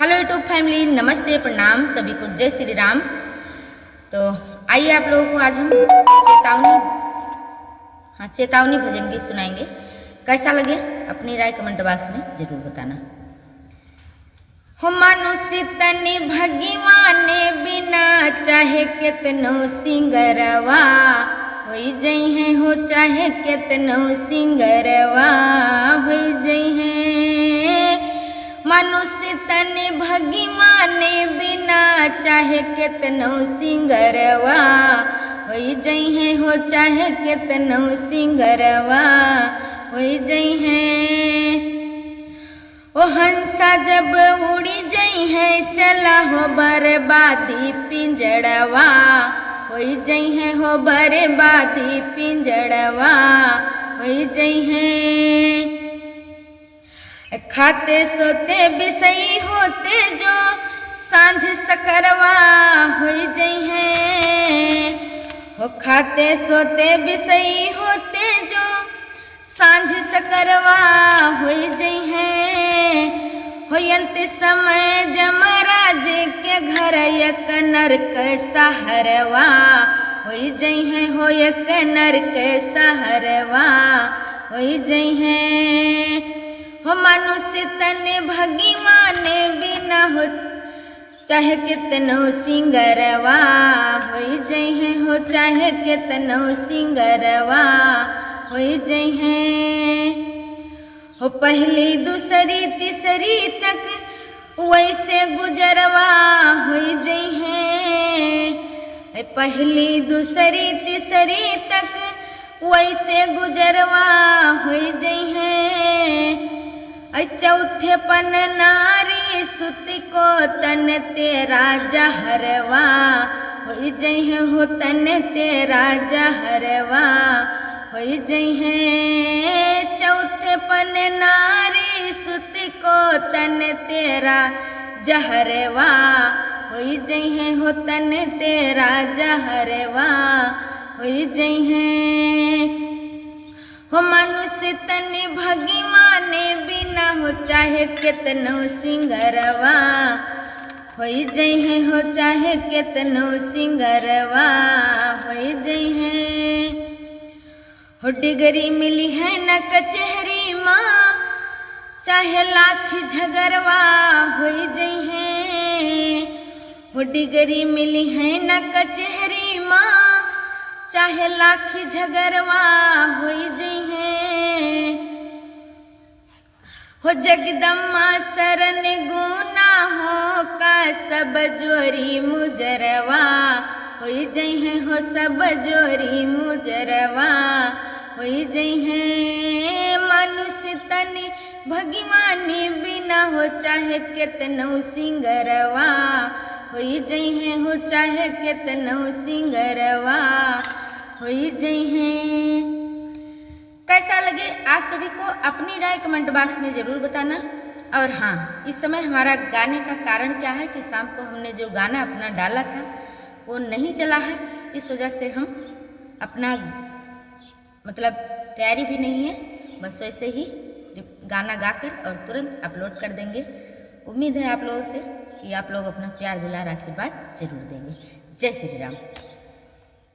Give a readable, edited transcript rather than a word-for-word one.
Hello YouTube family, नमस्ते, प्रणाम सभी को, जय श्री राम। तो आइए आप लोगों को आज हम चेतावनी भजन गीत सुनाएंगे। कैसा लगे अपनी राय कमेंट बॉक्स में जरूर बताना। हो मनुष्य तनि भगवान बिना चाहे कितनो सिंगरवा होई जई है, हो चाहे कितनो सिंगरवा होई जई है। मनुष्य तनि भगवान बिना चाहे कितनो सिंगरवा होई जई है, हो चाहे कितनो सिंगरवा होई जई है। ओ हंसा जब उड़ी जई है, चला हो बर्बादी पिंजड़वा होई जई है, हो बर्बादी पिंजड़वा होई जई है। खाते सोते बिसई होते जो सांझ सकरवा होई जई है। हो खाते सोते बिसई होते जो सांझ सकरवा होई जई है। होयंत समय जमराज के घर एक नरक सहरवा होई जई है, हो एक नरक सहरवा होई जई है। हो मनुष्य तनि भगवान बिना हो चाहे कितनो सिंगरवा होई जई है, हो चाहे कितनो सिंगरवा होई जई है। हो पहली दूसरी तीसरी तक वैसे गुजरवा होई जई है। पहली दूसरी तीसरी तक वैसे गुजरवा होई जई है। चौथे पन नारी सुति को तन तेरा जहरवा होई जई है, हो तन तेरा जहरवा होई जई है। चौथे पन नारी सुति को तन तेरा जहरवा होई जई है, हो तन तेरा जहरवा होई जई है। हो मनुष्य तनि भगवान बिना हो चाहे कितनो सिंगरवा होई जई है, हो चाहे कितनो सिंगरवा होई जई है। हो डिगरी मिली है न कचहरी माँ चाहे लाख झगरवा होई जई है। हो डिगरी मिली है न कचहरी माँ चाहे लाख झगरवा होई जई है। हो जगदम्मा शरण गुनाहों का सब जोरी मुजरवा होई जई है, हो सब जोरी मुजरवा होई जई है। मनुष्य तनि भगवान बिना हो चाहे कितनो सिंगरवा होई जई है, हो चाहे कितनो सिंगरवा होई जई है। कैसा लगे आप सभी को अपनी राय कमेंट बॉक्स में ज़रूर बताना। और हाँ, इस समय हमारा गाने का कारण क्या है कि शाम को हमने जो गाना अपना डाला था वो नहीं चला है, इस वजह से हम अपना तैयारी भी नहीं है, बस वैसे ही गाना गाकर और तुरंत अपलोड कर देंगे। उम्मीद है आप लोगों से कि आप लोग अपना प्यार दुलार आशीर्वाद जरूर देंगे। जय श्री राम।